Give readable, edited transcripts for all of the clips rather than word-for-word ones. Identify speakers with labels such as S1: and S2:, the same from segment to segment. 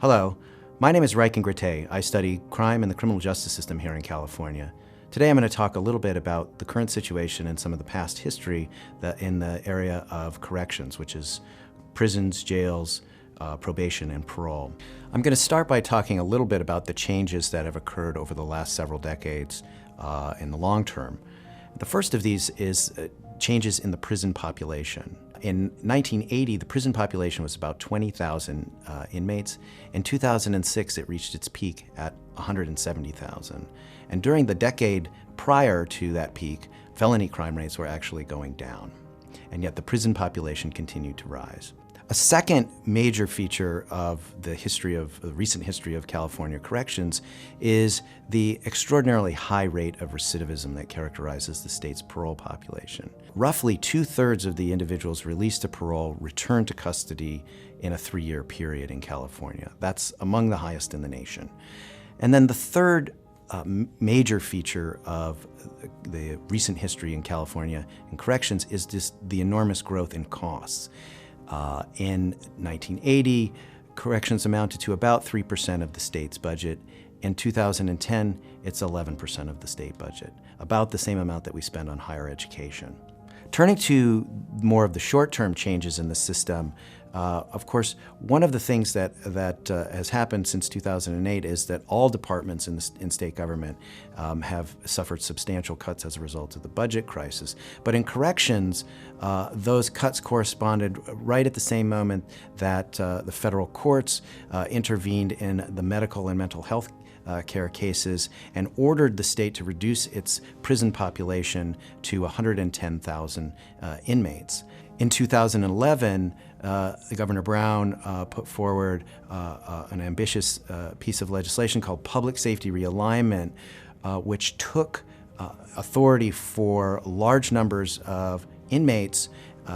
S1: Hello, my name is Ryken Grattet. I study crime and the criminal justice system here in California. Today I'm going to talk a little bit about the current situation and some of the past history in the area of corrections, which is prisons, jails, probation, and parole. I'm going to start by talking a little bit about the changes that have occurred over the last several decades in the long term. The first of these is changes in the prison population. In 1980, the prison population was about 20,000 inmates. In 2006, it reached its peak at 170,000. And during the decade prior to that peak, felony crime rates were actually going down. And yet the prison population continued to rise. A second major feature of the recent history of California corrections is the extraordinarily high rate of recidivism that characterizes the state's parole population. Roughly 2/3 of the individuals released to parole return to custody in a 3-year period in California. That's among the highest in the nation. And then the third major feature of the recent history in California in corrections is the enormous growth in costs. In 1980, corrections amounted to about 3% of the state's budget. In 2010, it's 11% of the state budget, about the same amount that we spend on higher education. Turning to more of the short-term changes in the system, of course, one of the things that has happened since 2008 is that all departments in state government have suffered substantial cuts as a result of the budget crisis. But in corrections, those cuts corresponded right at the same moment that the federal courts intervened in the medical and mental health care cases and ordered the state to reduce its prison population to 110,000 inmates. In 2011, Governor Brown put forward an ambitious piece of legislation called Public Safety Realignment, which took authority for large numbers of inmates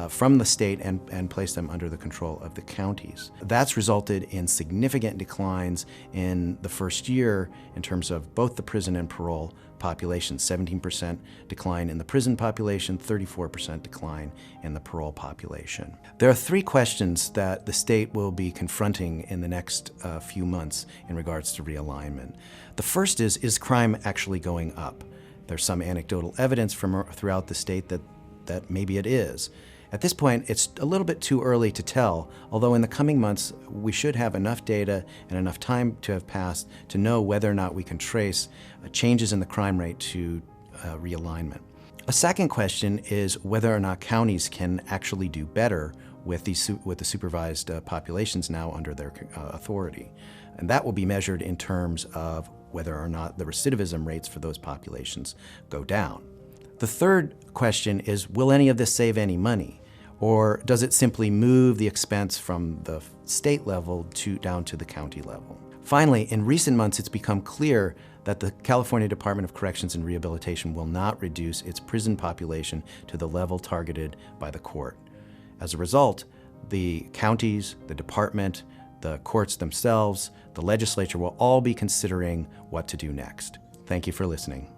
S1: from the state and placed them under the control of the counties. That's resulted in significant declines in the first year in terms of both the prison and parole population, 17% decline in the prison population, 34% decline in the parole population. There are 3 questions that the state will be confronting in the next few months in regards to realignment. The first is crime actually going up? There's some anecdotal evidence from throughout the state that maybe it is. At this point, it's a little bit too early to tell, although in the coming months, we should have enough data and enough time to have passed to know whether or not we can trace changes in the crime rate to realignment. A second question is whether or not counties can actually do better with the supervised populations now under their authority. And that will be measured in terms of whether or not the recidivism rates for those populations go down. The third question is, will any of this save any money? Or does it simply move the expense from the state level down to the county level? Finally, in recent months, it's become clear that the California Department of Corrections and Rehabilitation will not reduce its prison population to the level targeted by the court. As a result, the counties, the department, the courts themselves, the legislature will all be considering what to do next. Thank you for listening.